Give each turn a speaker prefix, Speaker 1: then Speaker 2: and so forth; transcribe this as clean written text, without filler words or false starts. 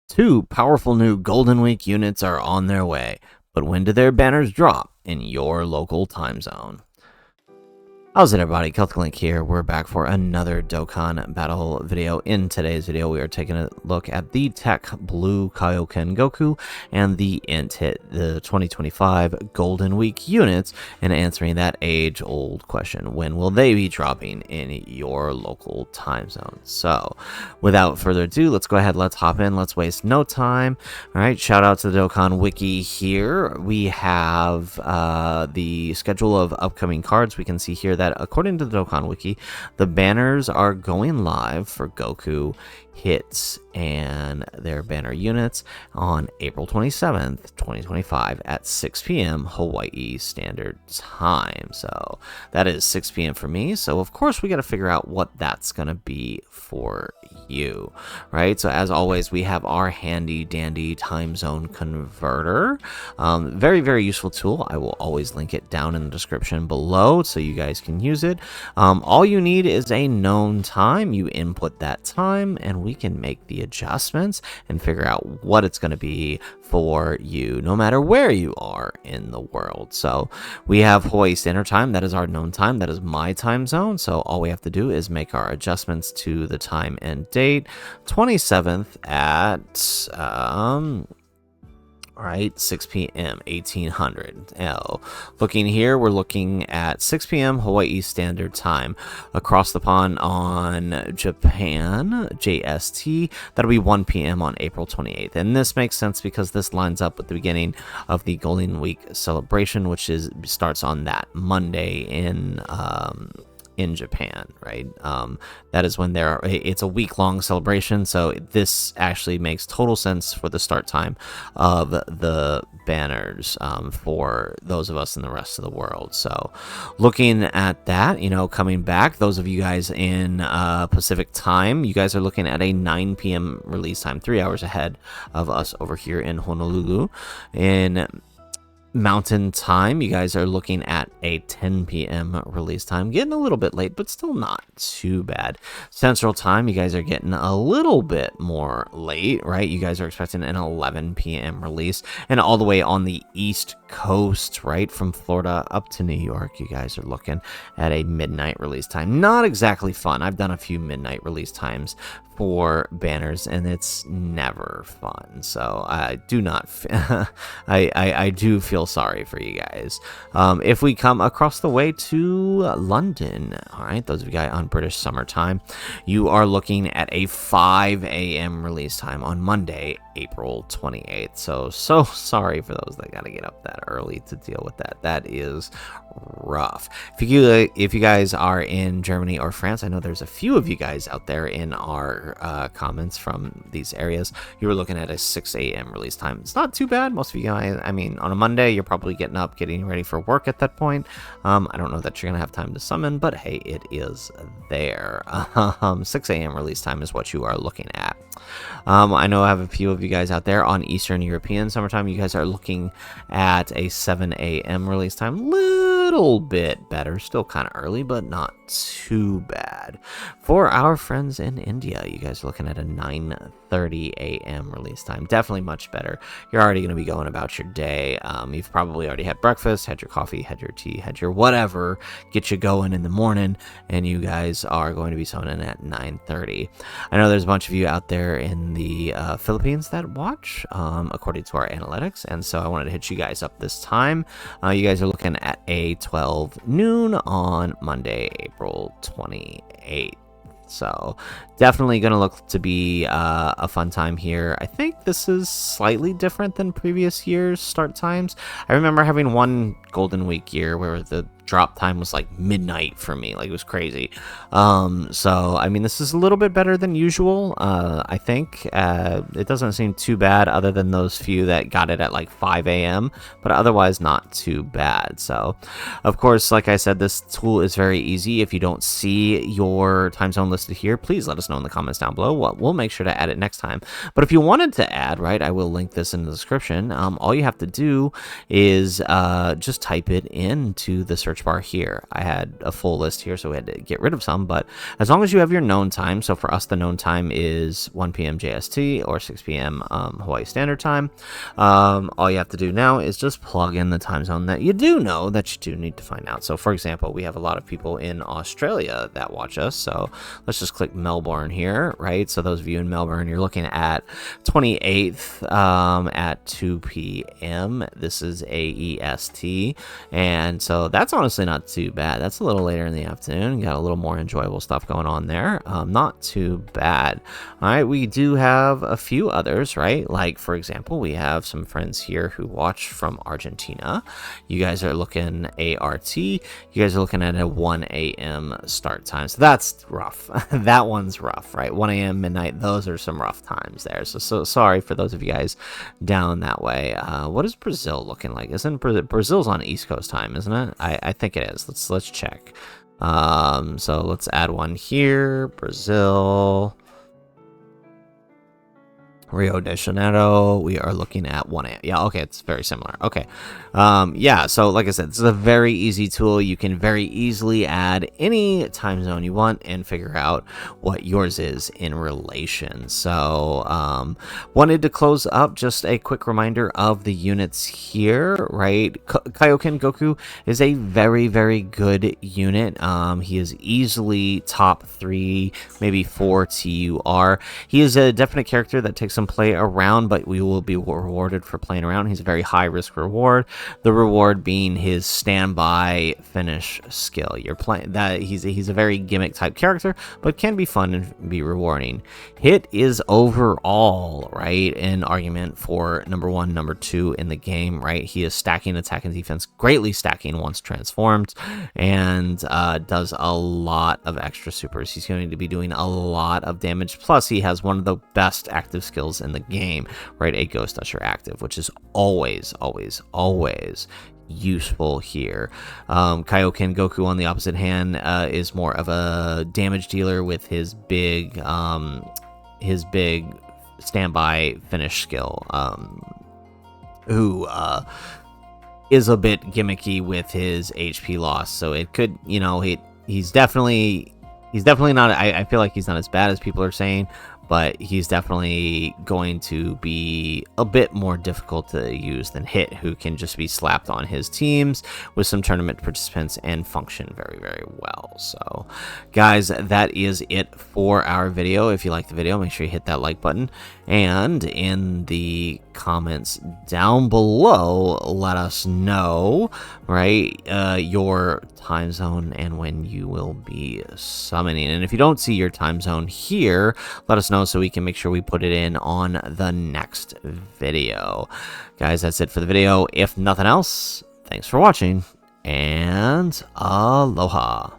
Speaker 1: Two powerful new Golden Week units are on their way, but when do their banners drop in your local time zone? How's it, everybody? Link here. We're back for another Dokkan battle video. In today's video, we are taking a look at the Tech Blue Kaioken Goku and the Int Hit, the 2025 Golden Week units, and answering that age-old question: when will they be dropping in your local time zone? So, without further ado, let's go ahead. Let's hop in. Let's waste no time. All right. Shout out to the Dokkan Wiki here. We have the schedule of upcoming cards. We can see here that according to the Dokkan Wiki, the banners are going live for Goku, Hits, and their banner units on April 27th, 2025 at 6 p.m. Hawaii Standard Time. So that is 6 p.m. for me. So of course we got to figure out what that's going to be for you, right? So as always, we have our handy dandy time zone converter. Very, very useful tool. I will always link it down in the description below so you guys can use it. All you need is a known time. You input that time and we can make the adjustments and figure out what it's going to be for you, no matter where you are in the world. So we have Hawaii Standard Time. That is our known time. That is my time zone. So all we have to do is make our adjustments to the time and date. 27th at 6 p.m. 1800. Looking here, we're looking at 6 p.m. Hawaii Standard Time. Across the pond on Japan, JST, that'll be 1 p.m. on April 28th. And this makes sense because this lines up with the beginning of the Golden Week celebration, which starts on that Monday in Japan, right? That is when it's a week-long celebration, so this actually makes total sense for the start time of the banners for those of us in the rest of the world. So looking at that, coming back, those of you guys in Pacific time, you guys are looking at a 9 p.m. release time, 3 hours ahead of us over here in Honolulu. In Mountain Time, you guys are looking at a 10 p.m. release time. Getting a little bit late, but still not too bad. Central Time, you guys are getting a little bit more late, right? You guys are expecting an 11 p.m. release. And all the way on the East Coast, right, from Florida up to New York, you guys are looking at a midnight release time. Not exactly fun. I've done a few midnight release times for banners, and it's never fun. So I do not I do feel sorry for you guys. If we come across the way to London, all right, those of you guys on British Summer Time, you are looking at a 5 a.m. release time on Monday, April 28th. So sorry for those that got to get up that early to deal with that. That is rough. If you guys are in Germany or France, I know there's a few of you guys out there in our comments from these areas. You were looking at a 6 a.m. release time. It's not too bad. Most of you guys, I mean, on a Monday, you're probably getting up, getting ready for work at that point. I don't know that you're gonna have time to summon, but hey, it is there. 6 a.m. release time is what you are looking at. I know I have a few of you guys out there on Eastern European summertime. You guys are looking at a 7 a.m. release time. Little bit better, still kind of early, but not too bad. For our friends in India, you guys are looking at a 9:30 a.m. release time. Definitely much better. You're already going to be going about your day. You've probably already had breakfast, had your coffee, had your tea, had your whatever, get you going in the morning, and you guys are going to be summoning at 9:30. I know there's a bunch of you out there in the Philippines that watch, according to our analytics, and so I wanted to hit you guys up this time. You guys are looking at a 12 noon on Monday, April 28th. So definitely going to look to be a fun time here. I think this is slightly different than previous years' start times. I remember having one Golden Week year where the drop time was like midnight for me. Like, it was crazy. So I mean, this is a little bit better than usual. I think it doesn't seem too bad, other than those few that got it at like 5 a.m., but otherwise not too bad. So of course, like I said, this tool is very easy. If you don't see your time zone listed here, please let us know in the comments down below. We'll make sure to add it next time. But if you wanted to add, right, I will link this in the description. All you have to do is just type it into the search search bar here. I had a full list here, so we had to get rid of some, but as long as you have your known time, so for us the known time is 1 p.m. JST or 6 p.m. Hawaii Standard Time. All you have to do now is just plug in the time zone that you do know that you do need to find out. So for example, we have a lot of people in Australia that watch us, so let's just click Melbourne here, right? So those of you in Melbourne, you're looking at 28th at 2 p.m. This is AEST, and so that's honestly not too bad. That's a little later in the afternoon. Got a little more enjoyable stuff going on there. Not too bad. All right, we do have a few others, right? Like, for example, we have some friends here who watch from Argentina. You guys are looking ART. You guys are looking at a 1 a.m. start time. So that's rough. That one's rough, right? 1 a.m. midnight. Those are some rough times there. So sorry for those of you guys down that way. What is Brazil looking like? Isn't Brazil's on East Coast time, isn't it? I think it is. Let's check. So let's add one here. Brazil. Rio de Janeiro, we are looking at 1 a.m. Yeah, okay, it's very similar. Okay. Yeah, so like I said, this is a very easy tool. You can very easily add any time zone you want and figure out what yours is in relation. So, wanted to close up just a quick reminder of the units here, right? Kaioken Goku is a very, very good unit. He is easily top 3, maybe 4 TUR. He is a definite character that takes some play around, but we will be rewarded for playing around. He's a very high risk reward, the reward being his standby finish skill. You're playing that he's a very gimmick type character, but can be fun and be rewarding. Hit is overall, right, an argument for number 1, number 2 in the game, right? He is stacking attack and defense, greatly stacking once transformed, and does a lot of extra supers. He's going to be doing a lot of damage, plus he has one of the best active skills in the game, right? A Ghost Usher active, which is always useful here. Kaioken Goku, on the opposite hand, is more of a damage dealer with his big standby finish skill, who is a bit gimmicky with his HP loss. So it could, you know, he's definitely not, I feel like he's not as bad as people are saying, but he's definitely going to be a bit more difficult to use than Hit, who can just be slapped on his teams with some tournament participants and function very, very well. So, guys, that is it for our video. If you like the video, make sure you hit that like button. And in the comments down below, let us know, right, your time zone and when you will be summoning. And if you don't see your time zone here, let us know so we can make sure we put it in on the next video. Guys, that's it for the video. If nothing else, thanks for watching, and aloha.